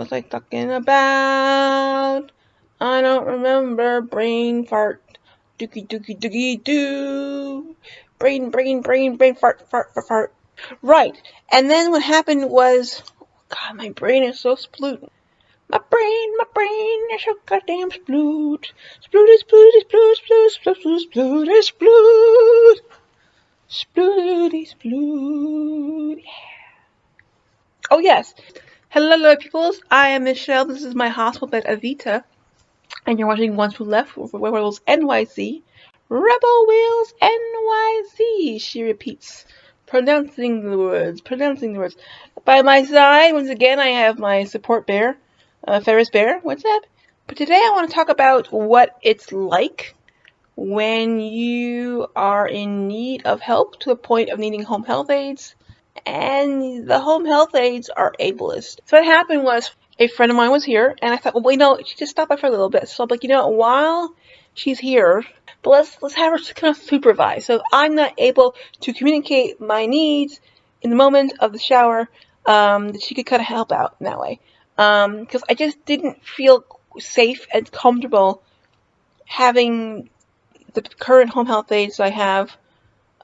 was I talking about? I don't remember. Brain fart. Dookie dookie dookie doo. Brain fart fart fart fart. Right. And then what happened was, God, my brain is so sploot. My brain is so goddamn sploot. Sploot, sploot, sploot, sploot, sploot, sploot, sploot. Splooty sploot. Oh yes. Hello peoples. I am Michelle. This is my hospital bed Avita. And you're watching Ones Who Left Rebel Wheels NYC. Rebel Wheels NYC. She repeats. Pronouncing the words. By my side, once again, I have my support bear. Ferris Bear. What's up? But today I want to talk about what it's like when you are in need of help to the point of needing home health aides, and the home health aides are ableist. So what happened was, a friend of mine was here, and I thought, well, she just stopped by for a little bit. So I'm like, while she's here, but let's have her kind of supervise. So I'm not able to communicate my needs in the moment of the shower, that she could kind of help out in that way. Because I just didn't feel safe and comfortable having the current home health aides I have,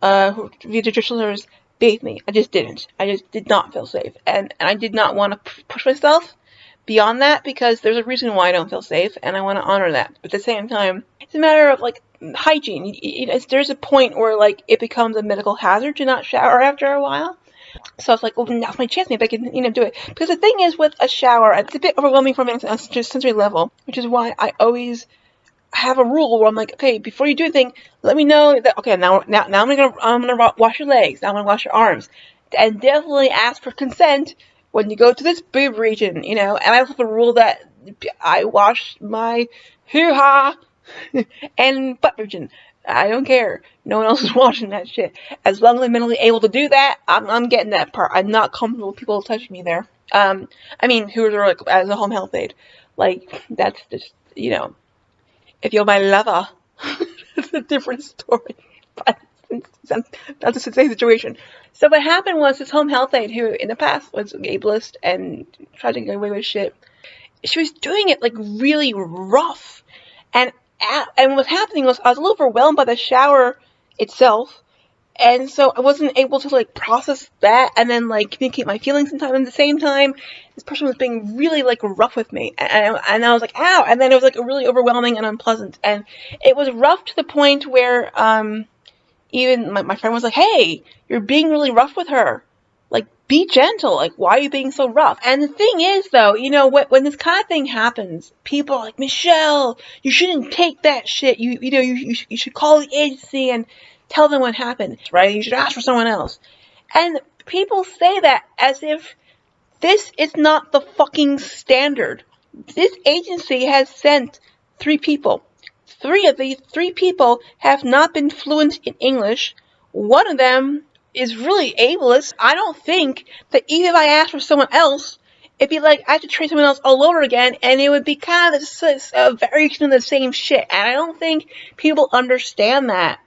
via traditional nurse, bathe me. I just didn't. I just did not feel safe. And I did not want to push myself beyond that, because there's a reason why I don't feel safe, and I want to honor that. But at the same time, it's a matter of, hygiene. There's a point where, it becomes a medical hazard to not shower after a while. So I was like, well, now's my chance. Maybe I can, do it. Because the thing is, with a shower, it's a bit overwhelming from a sensory level, which is why I always have a rule where I'm like, okay, before you do anything, let me know that, okay, now I'm gonna wash your legs, now I'm gonna wash your arms, and definitely ask for consent when you go to this boob region, and I also have a rule that I wash my hoo-ha and butt region. I don't care. No one else is washing that shit. As long as I'm mentally able to do that, I'm getting that part. I'm not comfortable with people touching me there. Who are as a home health aide. That's just, if you're my lover, it's a different story. But that's a same situation. So what happened was, this home health aide, who in the past was ableist and tried to get away with shit, she was doing it really rough. And what's happening was, I was a little overwhelmed by the shower itself. And so I wasn't able to process that and then communicate my feelings sometimes. At the same time, this person was being really rough with me, and I was like, ow. And then it was really overwhelming and unpleasant, and it was rough to the point where even my friend was like, hey, you're being really rough with her. Be gentle. Why are you being so rough? And the thing is, though, when this kind of thing happens, people are like, Michelle, you shouldn't take that shit. You should call the agency and tell them what happened, right? You should ask for someone else. And people say that as if this is not the fucking standard. This agency has sent 3 people. 3 of these 3 people have not been fluent in English. One of them is really ableist. I don't think that even if I asked for someone else, it'd be I have to train someone else all over again, and it would be kind of a variation of the same shit. And I don't think people understand that.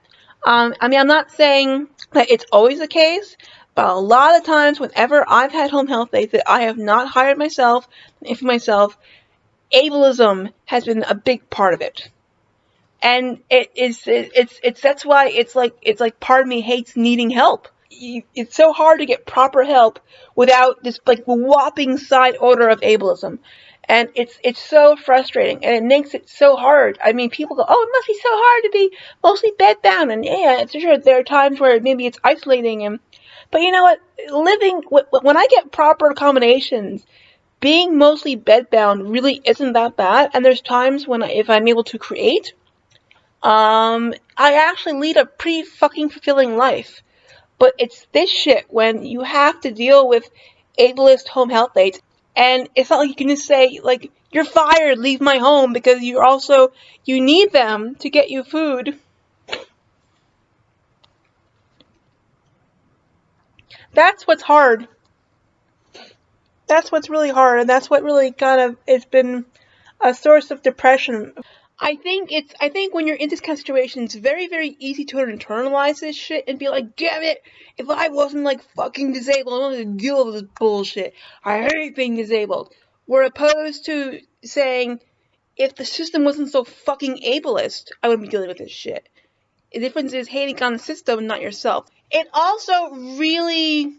I'm not saying that it's always the case, but a lot of times, whenever I've had home health aides that I have not hired myself, ableism has been a big part of it. And that's why it's part of me hates needing help. It's so hard to get proper help without this whopping side order of ableism. And it's so frustrating, and it makes it so hard. People go, oh, it must be so hard to be mostly bedbound. And yeah, it's sure there are times where maybe it's isolating. But you know what? When I get proper accommodations, being mostly bedbound really isn't that bad. And there's times when, if I'm able to create, I actually lead a pretty fucking fulfilling life. But it's this shit when you have to deal with ableist home health aides. And it's not like you can just say, you're fired, leave my home, because you need them to get you food. That's what's hard. That's what's really hard, and that's what really it's been a source of depression. I think when you're in this kind of situation, it's very, very easy to internalize this shit and be like, damn it, if I wasn't fucking disabled, I don't have to deal with this bullshit. I hate being disabled. We're opposed to saying, if the system wasn't so fucking ableist, I wouldn't be dealing with this shit. The difference is hating on the system, not yourself. It also really,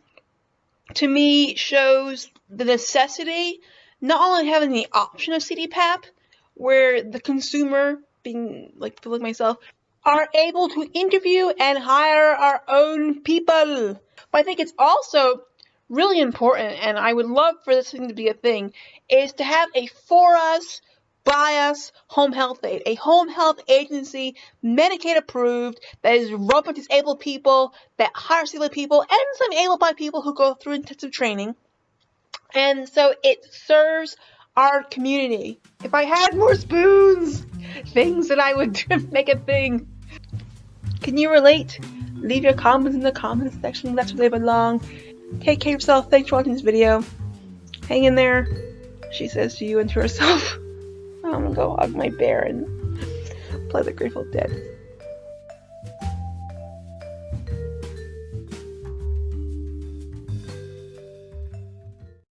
to me, shows the necessity, not only having the option of CDPAP, where the consumer, being like people like myself, are able to interview and hire our own people. But I think it's also really important, and I would love for this thing to be a thing, is to have a for us, by us home health aid. A home health agency, Medicaid approved, that is run by disabled people, that hires disabled people, and some able-bodied people who go through intensive training. And so it serves our community. If I had more spoons, things that I would make a thing. Can you relate? Leave your comments in the comments section. That's where they belong. Take care of yourself. Thanks for watching this video. Hang in there, she says to you and to herself. I'm gonna go hug my bear and play the Grateful Dead.